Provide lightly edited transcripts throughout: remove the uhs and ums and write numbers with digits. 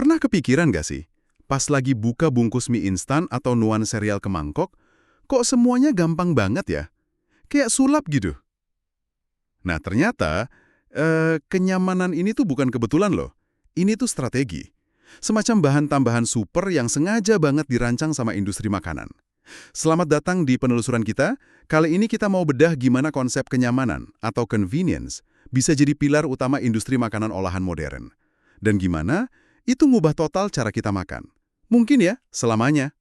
Pernah kepikiran gak sih? Pas lagi buka bungkus mie instan atau nuan sereal ke mangkok, kok semuanya gampang banget ya? Kayak sulap gitu. Nah, ternyata kenyamanan ini tuh bukan kebetulan loh. Ini tuh strategi. Semacam bahan tambahan super yang sengaja banget dirancang sama industri makanan. Selamat datang di penelusuran kita. Kali ini kita mau bedah gimana konsep kenyamanan atau convenience bisa jadi pilar utama industri makanan olahan modern. Dan gimana itu ngubah total cara kita makan. Mungkin ya, selamanya.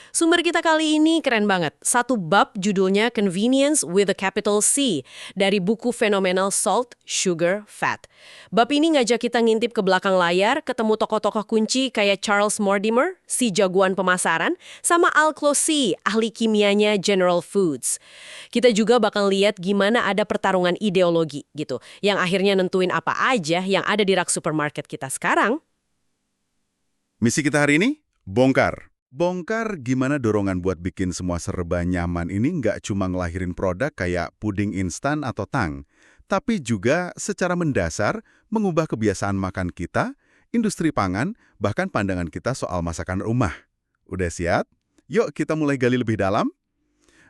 Sumber kita kali ini keren banget. Satu bab judulnya Convenience with a Capital C dari buku fenomenal Salt, Sugar, Fat. Bab ini ngajak kita ngintip ke belakang layar, ketemu tokoh-tokoh kunci kayak Charles Mortimer, si jagoan pemasaran, sama Al Closey, ahli kimianya General Foods. Kita juga bakal lihat gimana ada pertarungan ideologi gitu, yang akhirnya nentuin apa aja yang ada di rak supermarket kita sekarang. Misi kita hari ini, bongkar. Bongkar gimana dorongan buat bikin semua serba nyaman ini nggak cuma ngelahirin produk kayak puding instan atau tang, tapi juga secara mendasar mengubah kebiasaan makan kita, industri pangan, bahkan pandangan kita soal masakan rumah. Udah siap? Yuk kita mulai gali lebih dalam.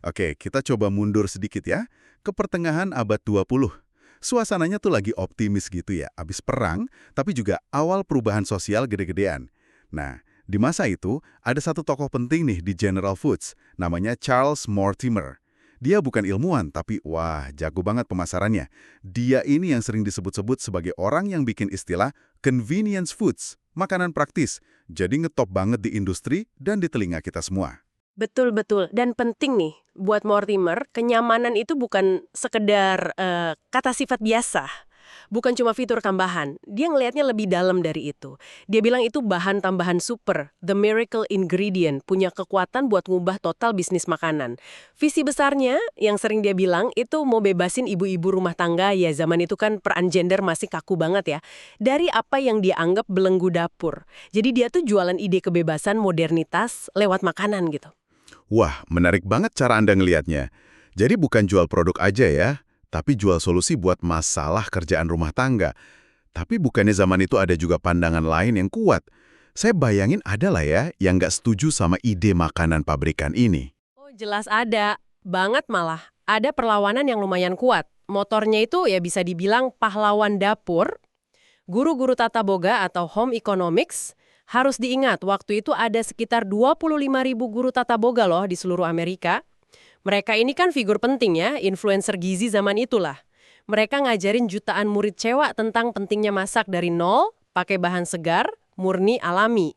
Oke, kita coba mundur sedikit ya, ke pertengahan abad 20. Suasananya tuh lagi optimis gitu ya, abis perang, tapi juga awal perubahan sosial gede-gedean. Nah, di masa itu, ada satu tokoh penting nih di General Foods, namanya Charles Mortimer. Dia bukan ilmuwan, tapi wah, jago banget pemasarannya. Dia ini yang sering disebut-sebut sebagai orang yang bikin istilah convenience foods, makanan praktis. Jadi ngetop banget di industri dan di telinga kita semua. Betul-betul. Dan penting nih, buat Mortimer, kenyamanan itu bukan sekedar kata sifat biasa. Bukan cuma fitur tambahan. Dia ngelihatnya lebih dalam dari itu. Dia bilang itu bahan tambahan super, the miracle ingredient, punya kekuatan buat ngubah total bisnis makanan. Visi besarnya, yang sering dia bilang, itu mau bebasin ibu-ibu rumah tangga, ya zaman itu kan peran gender masih kaku banget ya, dari apa yang dia anggap belenggu dapur. Jadi dia tuh jualan ide kebebasan modernitas lewat makanan gitu. Wah, menarik banget cara Anda ngelihatnya. Jadi bukan jual produk aja ya, tapi jual solusi buat masalah kerjaan rumah tangga. Tapi bukannya zaman itu ada juga pandangan lain yang kuat. Saya bayangin ada lah ya yang nggak setuju sama ide makanan pabrikan ini. Oh jelas ada, banget malah. Ada perlawanan yang lumayan kuat. Motornya itu ya bisa dibilang pahlawan dapur. Guru-guru tata boga atau home economics. Harus diingat, waktu itu ada sekitar 25.000 guru tata boga loh di seluruh Amerika. Mereka ini kan figur penting ya, influencer gizi zaman itulah. Mereka ngajarin jutaan murid cewek tentang pentingnya masak dari nol, pakai bahan segar, murni alami.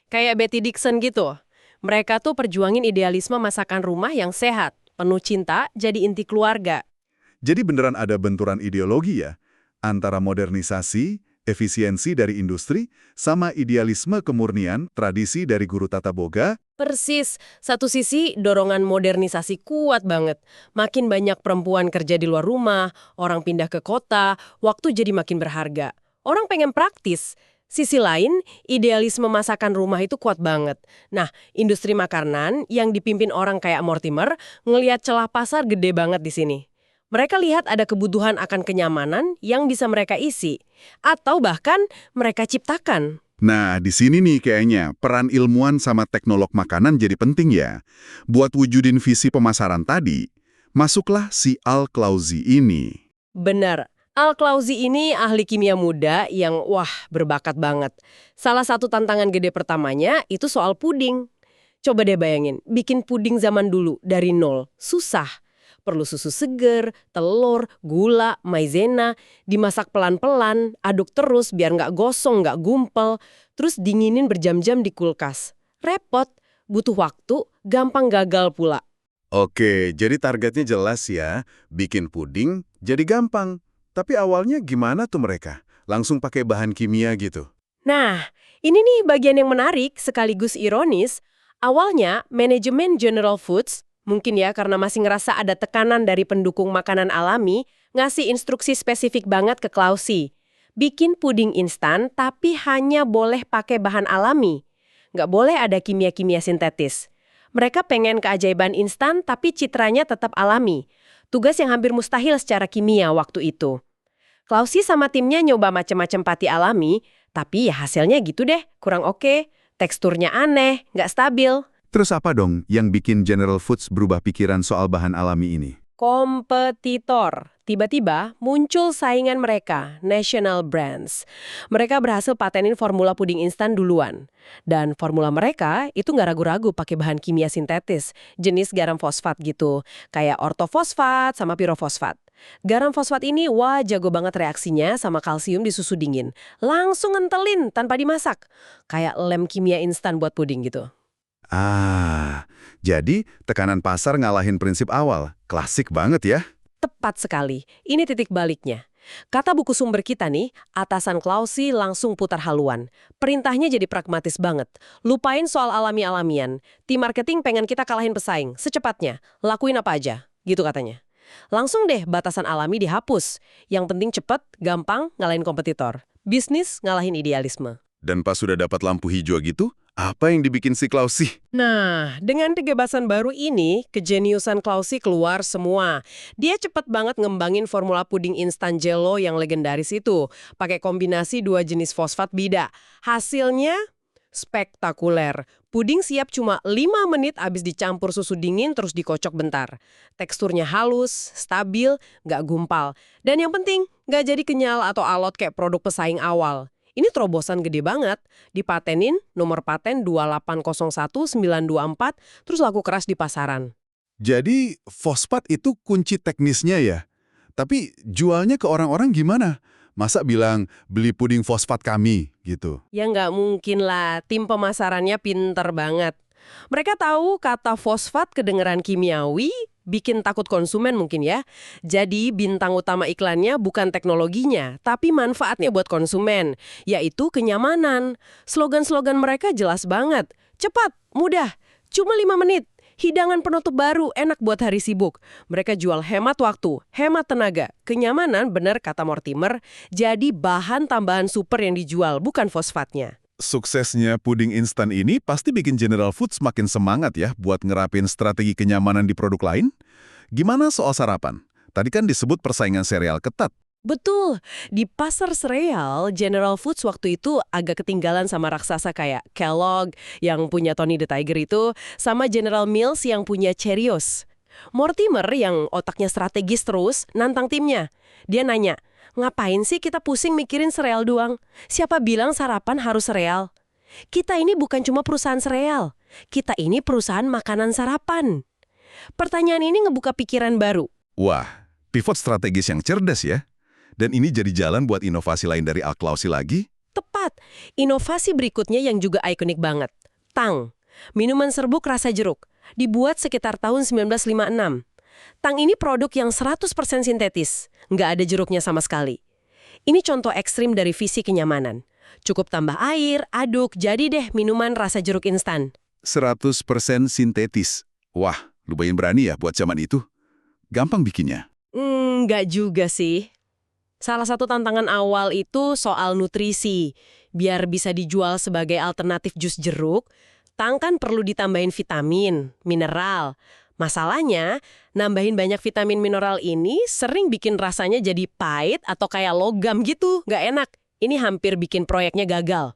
Kayak Betty Dixon gitu. Mereka tuh perjuangin idealisme masakan rumah yang sehat, penuh cinta, jadi inti keluarga. Jadi beneran ada benturan ideologi ya? Antara modernisasi, efisiensi dari industri, sama idealisme kemurnian, tradisi dari guru tata boga. Persis, satu sisi dorongan modernisasi kuat banget. Makin banyak perempuan kerja di luar rumah, orang pindah ke kota, waktu jadi makin berharga. Orang pengen praktis. Sisi lain, idealisme masakan rumah itu kuat banget. Nah, industri makanan yang dipimpin orang kayak Mortimer ngelihat celah pasar gede banget di sini. Mereka lihat ada kebutuhan akan kenyamanan yang bisa mereka isi, atau bahkan mereka ciptakan. Nah, di sini nih kayaknya peran ilmuwan sama teknolog makanan jadi penting ya. Buat wujudin visi pemasaran tadi, masuklah si Al Closey ini. Benar, Al Closey ini ahli kimia muda yang berbakat banget. Salah satu tantangan gede pertamanya itu soal puding. Coba deh bayangin, bikin puding zaman dulu dari nol, susah. Perlu susu seger, telur, gula, maizena, dimasak pelan-pelan, aduk terus biar nggak gosong, nggak gumpal, terus dinginin berjam-jam di kulkas. Repot, butuh waktu, gampang gagal pula. Oke, jadi targetnya jelas ya, bikin puding jadi gampang. Tapi awalnya gimana tuh mereka? Langsung pakai bahan kimia gitu? Nah, ini nih bagian yang menarik sekaligus ironis. Awalnya, manajemen General Foods mungkin ya karena masih ngerasa ada tekanan dari pendukung makanan alami, ngasih instruksi spesifik banget ke Closey. Bikin puding instan tapi hanya boleh pakai bahan alami. Nggak boleh ada kimia-kimia sintetis. Mereka pengen keajaiban instan tapi citranya tetap alami. Tugas yang hampir mustahil secara kimia waktu itu. Klausi sama timnya nyoba macam-macam pati alami, tapi ya hasilnya gitu deh, kurang oke. Teksturnya aneh, nggak stabil. Terus apa dong yang bikin General Foods berubah pikiran soal bahan alami ini? Kompetitor. Tiba-tiba muncul saingan mereka, National Brands. Mereka berhasil patenin formula puding instan duluan. Dan formula mereka itu nggak ragu-ragu pakai bahan kimia sintetis, jenis garam fosfat gitu, kayak ortofosfat sama pirofosfat. Garam fosfat ini, wah jago banget reaksinya sama kalsium di susu dingin. Langsung ngentelin tanpa dimasak. Kayak lem kimia instan buat puding gitu. Jadi tekanan pasar ngalahin prinsip awal. Klasik banget ya. Tepat sekali. Ini titik baliknya. Kata buku sumber kita nih, atasan Klausi langsung putar haluan. Perintahnya jadi pragmatis banget. Lupain soal alami-alamian. Tim marketing pengen kita kalahin pesaing. Secepatnya. Lakuin apa aja. Gitu katanya. Langsung deh batasan alami dihapus. Yang penting cepet, gampang, ngalahin kompetitor. Bisnis ngalahin idealisme. Dan pas sudah dapat lampu hijau gitu, apa yang dibikin si Klausi? Nah, dengan kebebasan baru ini, kejeniusan Klausi keluar semua. Dia cepet banget ngembangin formula puding instan Jello yang legendaris itu, pakai kombinasi 2 jenis fosfat bida. Hasilnya spektakuler. Puding siap cuma 5 menit abis dicampur susu dingin terus dikocok bentar. Teksturnya halus, stabil, nggak gumpal. Dan yang penting, nggak jadi kenyal atau alot kayak produk pesaing awal. Ini terobosan gede banget, dipatenin, nomor paten 2801924, terus laku keras di pasaran. Jadi fosfat itu kunci teknisnya ya? Tapi jualnya ke orang-orang gimana? Masa bilang, beli puding fosfat kami, gitu? Ya nggak mungkin lah, tim pemasarannya pinter banget. Mereka tahu kata fosfat kedengeran kimiawi, bikin takut konsumen mungkin ya. Jadi bintang utama iklannya bukan teknologinya, tapi manfaatnya buat konsumen, yaitu kenyamanan. Slogan-slogan mereka jelas banget. Cepat, mudah, cuma 5 menit. Hidangan penutup baru, enak buat hari sibuk. Mereka jual hemat waktu, hemat tenaga. Kenyamanan, bener kata Mortimer, jadi bahan tambahan super yang dijual, bukan fosfatnya. Suksesnya puding instan ini pasti bikin General Foods makin semangat ya buat ngerapin strategi kenyamanan di produk lain. Gimana soal sarapan? Tadi kan disebut persaingan sereal ketat. Betul, di pasar sereal, General Foods waktu itu agak ketinggalan sama raksasa kayak Kellogg yang punya Tony the Tiger itu, sama General Mills yang punya Cheerios. Mortimer yang otaknya strategis terus nantang timnya. Dia nanya, ngapain sih kita pusing mikirin sereal doang? Siapa bilang sarapan harus sereal? Kita ini bukan cuma perusahaan sereal. Kita ini perusahaan makanan sarapan. Pertanyaan ini ngebuka pikiran baru. Wah, pivot strategis yang cerdas ya. Dan ini jadi jalan buat inovasi lain dari Al Klausi lagi? Tepat. Inovasi berikutnya yang juga ikonik banget. Tang. Minuman serbuk rasa jeruk. Dibuat sekitar tahun 1956. Tang ini produk yang 100% sintetis. Nggak ada jeruknya sama sekali. Ini contoh ekstrim dari visi kenyamanan. Cukup tambah air, aduk, jadi deh minuman rasa jeruk instan. 100% sintetis. Wah, lumayan berani ya buat zaman itu. Gampang bikinnya. Nggak juga sih. Salah satu tantangan awal itu soal nutrisi. Biar bisa dijual sebagai alternatif jus jeruk, tang kan perlu ditambahin vitamin, mineral. Masalahnya, nambahin banyak vitamin mineral ini sering bikin rasanya jadi pahit atau kayak logam gitu, nggak enak. Ini hampir bikin proyeknya gagal.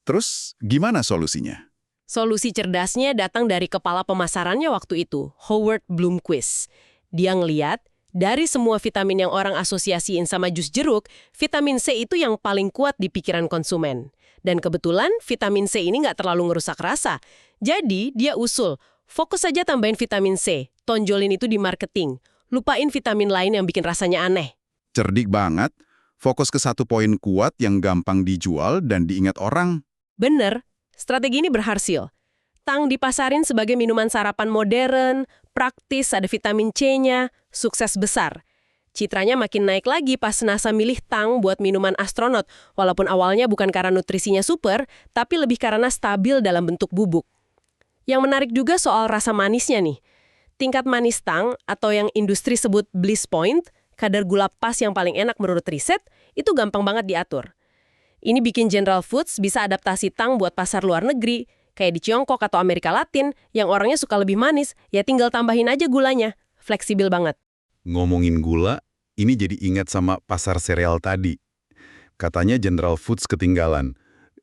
Terus, gimana solusinya? Solusi cerdasnya datang dari kepala pemasarannya waktu itu, Howard Bloomquist. Dia ngeliat, dari semua vitamin yang orang asosiasiin sama jus jeruk, vitamin C itu yang paling kuat di pikiran konsumen. Dan kebetulan vitamin C ini nggak terlalu ngerusak rasa. Jadi dia usul, fokus saja tambahin vitamin C, tonjolin itu di marketing. Lupain vitamin lain yang bikin rasanya aneh. Cerdik banget, fokus ke satu poin kuat yang gampang dijual dan diingat orang. Bener, strategi ini berhasil. Tang dipasarin sebagai minuman sarapan modern, praktis, ada vitamin C-nya, sukses besar. Citranya makin naik lagi pas NASA milih Tang buat minuman astronot, walaupun awalnya bukan karena nutrisinya super, tapi lebih karena stabil dalam bentuk bubuk. Yang menarik juga soal rasa manisnya nih. Tingkat manis Tang, atau yang industri sebut bliss point, kadar gula pas yang paling enak menurut riset, itu gampang banget diatur. Ini bikin General Foods bisa adaptasi Tang buat pasar luar negeri, kayak di Tiongkok atau Amerika Latin, yang orangnya suka lebih manis, ya tinggal tambahin aja gulanya. Fleksibel banget. Ngomongin gula, Ini jadi ingat sama pasar sereal tadi. Katanya General Foods ketinggalan.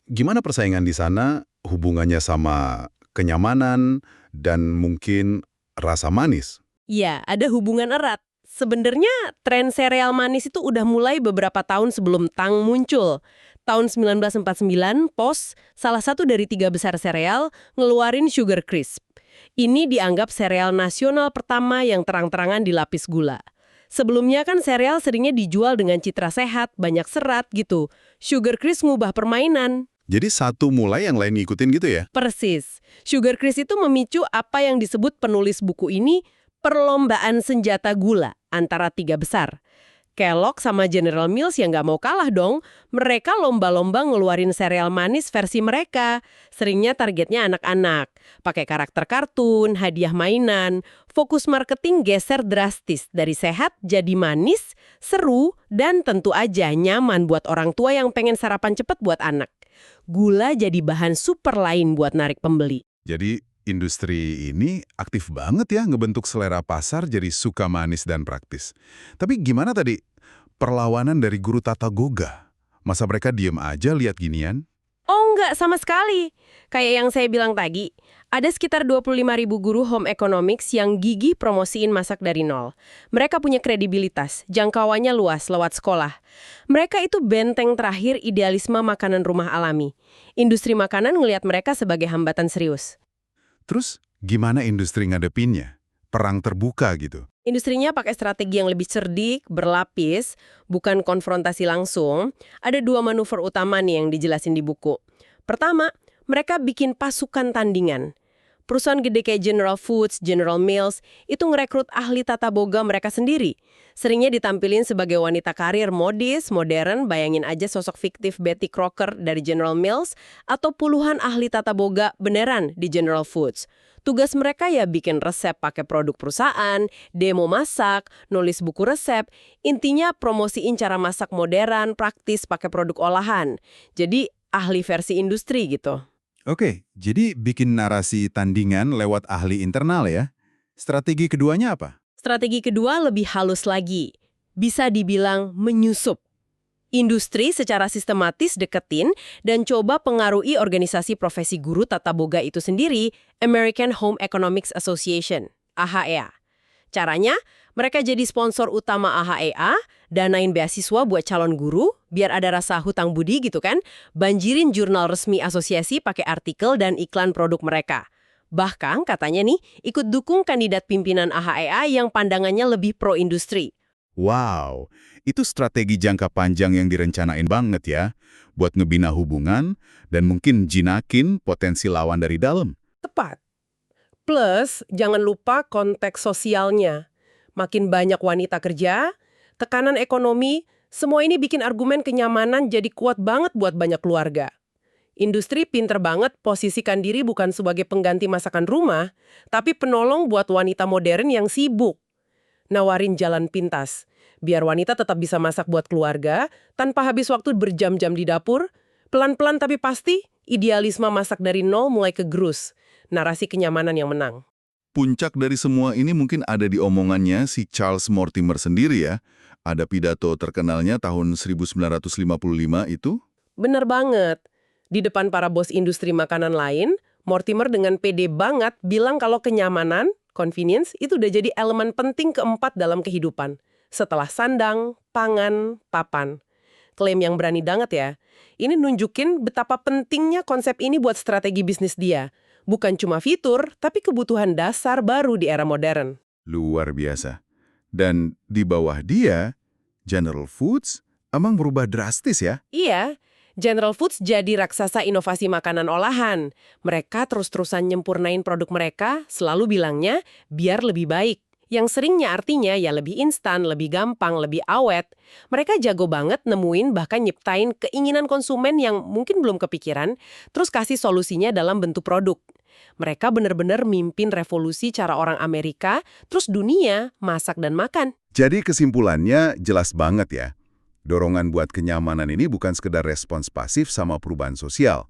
Gimana persaingan di sana, hubungannya sama kenyamanan dan mungkin rasa manis? Ya, ada hubungan erat. Sebenarnya tren sereal manis itu udah mulai beberapa tahun sebelum Tang muncul. Tahun 1949, Post, salah satu dari 3 besar sereal, ngeluarin Sugar Crisp. Ini dianggap sereal nasional pertama yang terang-terangan dilapis gula. Sebelumnya kan sereal seringnya dijual dengan citra sehat, banyak serat gitu. Sugar Crisp ngubah permainan. Jadi satu mulai yang lain ngikutin gitu ya? Persis. Sugar Crisp itu memicu apa yang disebut penulis buku ini perlombaan senjata gula antara 3 besar. Kellogg sama General Mills ya nggak mau kalah dong. Mereka lomba-lomba ngeluarin sereal manis versi mereka. Seringnya targetnya anak-anak. Pakai karakter kartun, hadiah mainan. Fokus marketing geser drastis dari sehat jadi manis, seru, dan tentu aja nyaman buat orang tua yang pengen sarapan cepat buat anak. Gula jadi bahan super lain buat narik pembeli. Jadi industri ini aktif banget ya ngebentuk selera pasar jadi suka manis dan praktis. Tapi gimana tadi perlawanan dari guru tata boga? Masa mereka diem aja lihat ginian? Oh enggak, sama sekali. Kayak yang saya bilang tadi, ada sekitar 25.000 guru home economics yang gigih promosiin masak dari nol. Mereka punya kredibilitas, jangkauannya luas lewat sekolah. Mereka itu benteng terakhir idealisme makanan rumah alami. Industri makanan ngelihat mereka sebagai hambatan serius. Terus gimana industri ngadepinnya? Perang terbuka gitu. Industrinya pakai strategi yang lebih cerdik, berlapis, bukan konfrontasi langsung. Ada 2 manuver utama nih yang dijelasin di buku. Pertama, mereka bikin pasukan tandingan. Perusahaan gede kayak General Foods, General Mills, itu ngerekrut ahli tata boga mereka sendiri. Seringnya ditampilin sebagai wanita karir modis, modern, bayangin aja sosok fiktif Betty Crocker dari General Mills, atau puluhan ahli tata boga beneran di General Foods. Tugas mereka ya bikin resep pakai produk perusahaan, demo masak, nulis buku resep, intinya promosiin cara masak modern, praktis pakai produk olahan. Jadi ahli versi industri gitu. Oke, jadi bikin narasi tandingan lewat ahli internal ya. Strategi keduanya apa? Strategi kedua lebih halus lagi. Bisa dibilang menyusup. Industri secara sistematis deketin dan coba pengaruhi organisasi profesi guru tata boga itu sendiri, American Home Economics Association, AHEA. Caranya, mereka jadi sponsor utama AHEA, danain beasiswa buat calon guru, biar ada rasa hutang budi gitu kan, banjirin jurnal resmi asosiasi pakai artikel dan iklan produk mereka. Bahkan katanya nih, ikut dukung kandidat pimpinan AHEA yang pandangannya lebih pro-industri. Wow, itu strategi jangka panjang yang direncanain banget ya, buat ngebina hubungan dan mungkin jinakin potensi lawan dari dalam. Tepat. Plus, jangan lupa konteks sosialnya. Makin banyak wanita kerja, tekanan ekonomi, semua ini bikin argumen kenyamanan jadi kuat banget buat banyak keluarga. Industri pinter banget posisikan diri bukan sebagai pengganti masakan rumah, tapi penolong buat wanita modern yang sibuk. Nawarin jalan pintas, biar wanita tetap bisa masak buat keluarga, tanpa habis waktu berjam-jam di dapur. Pelan-pelan tapi pasti, idealisme masak dari nol mulai kegerus. Narasi kenyamanan yang menang. Puncak dari semua ini mungkin ada di omongannya si Charles Mortimer sendiri ya. Ada pidato terkenalnya tahun 1955 itu. Bener banget. Di depan para bos industri makanan lain, Mortimer dengan pede banget bilang kalau kenyamanan, convenience, itu udah jadi elemen penting keempat dalam kehidupan. Setelah sandang, pangan, papan. Klaim yang berani banget ya. Ini nunjukin betapa pentingnya konsep ini buat strategi bisnis dia. Bukan cuma fitur, tapi kebutuhan dasar baru di era modern. Luar biasa. Dan di bawah dia, General Foods emang berubah drastis ya? Iya, General Foods jadi raksasa inovasi makanan olahan. Mereka terus-terusan nyempurnain produk mereka, selalu bilangnya biar lebih baik. Yang seringnya artinya ya lebih instan, lebih gampang, lebih awet. Mereka jago banget nemuin bahkan nyiptain keinginan konsumen yang mungkin belum kepikiran, terus kasih solusinya dalam bentuk produk. Mereka benar-benar mimpin revolusi cara orang Amerika, terus dunia, masak dan makan. Jadi kesimpulannya jelas banget ya. Dorongan buat kenyamanan ini bukan sekedar respons pasif sama perubahan sosial,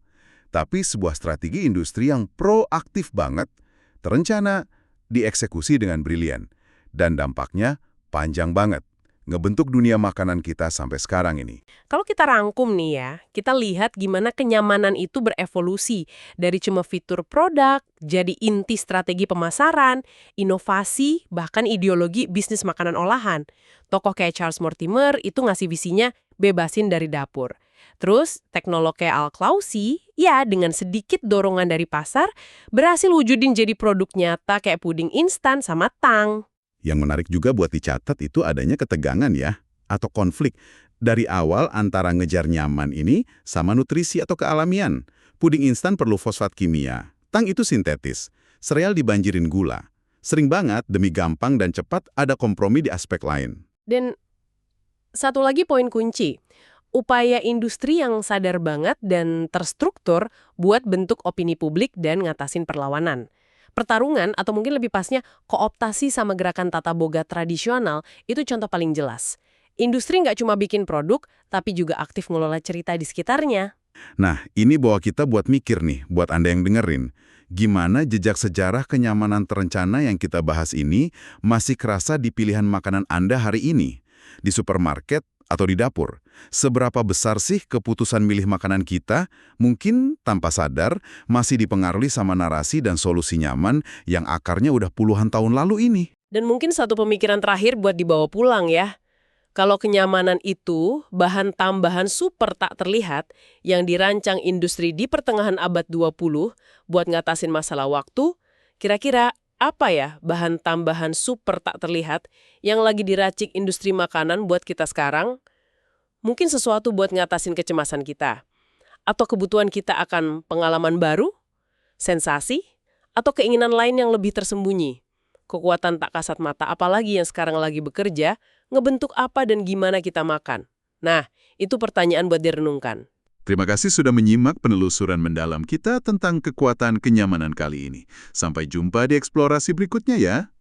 tapi sebuah strategi industri yang proaktif banget, terencana, dieksekusi dengan brilian, dan dampaknya panjang banget. ngebentuk dunia makanan kita sampai sekarang ini. Kalau kita rangkum nih ya, kita lihat gimana kenyamanan itu berevolusi dari cuma fitur produk, jadi inti strategi pemasaran, inovasi, bahkan ideologi bisnis makanan olahan. Tokoh kayak Charles Mortimer itu ngasih visinya bebasin dari dapur. Terus, teknolog kayak Al Clausi, ya dengan sedikit dorongan dari pasar, berhasil wujudin jadi produk nyata kayak puding instan sama tang. Yang menarik juga buat dicatat itu adanya ketegangan ya, atau konflik. Dari awal antara ngejar nyaman ini sama nutrisi atau kealamian. Puding instan perlu fosfat kimia, tang itu sintetis, sereal dibanjirin gula. Sering banget demi gampang dan cepat ada kompromi di aspek lain. Dan satu lagi poin kunci, upaya industri yang sadar banget dan terstruktur buat bentuk opini publik dan ngatasin perlawanan. Pertarungan, atau mungkin lebih pasnya kooptasi sama gerakan tata boga tradisional, itu contoh paling jelas. Industri nggak cuma bikin produk, tapi juga aktif ngelola cerita di sekitarnya. Nah, ini bawa kita buat mikir nih, buat Anda yang dengerin. Gimana jejak sejarah kenyamanan terencana yang kita bahas ini masih kerasa di pilihan makanan Anda hari ini? Di supermarket atau di dapur? Seberapa besar sih keputusan milih makanan kita, mungkin tanpa sadar, masih dipengaruhi sama narasi dan solusi nyaman yang akarnya udah puluhan tahun lalu ini? Dan mungkin satu pemikiran terakhir buat dibawa pulang ya. Kalau kenyamanan itu bahan tambahan super tak terlihat yang dirancang industri di pertengahan abad 20 buat ngatasin masalah waktu, kira-kira apa ya bahan tambahan super tak terlihat yang lagi diracik industri makanan buat kita sekarang? Mungkin sesuatu buat ngatasin kecemasan kita. Atau kebutuhan kita akan pengalaman baru, sensasi, atau keinginan lain yang lebih tersembunyi. Kekuatan tak kasat mata apalagi yang sekarang lagi bekerja, ngebentuk apa dan gimana kita makan. Nah, itu pertanyaan buat direnungkan. Terima kasih sudah menyimak penelusuran mendalam kita tentang kekuatan kenyamanan kali ini. Sampai jumpa di eksplorasi berikutnya ya.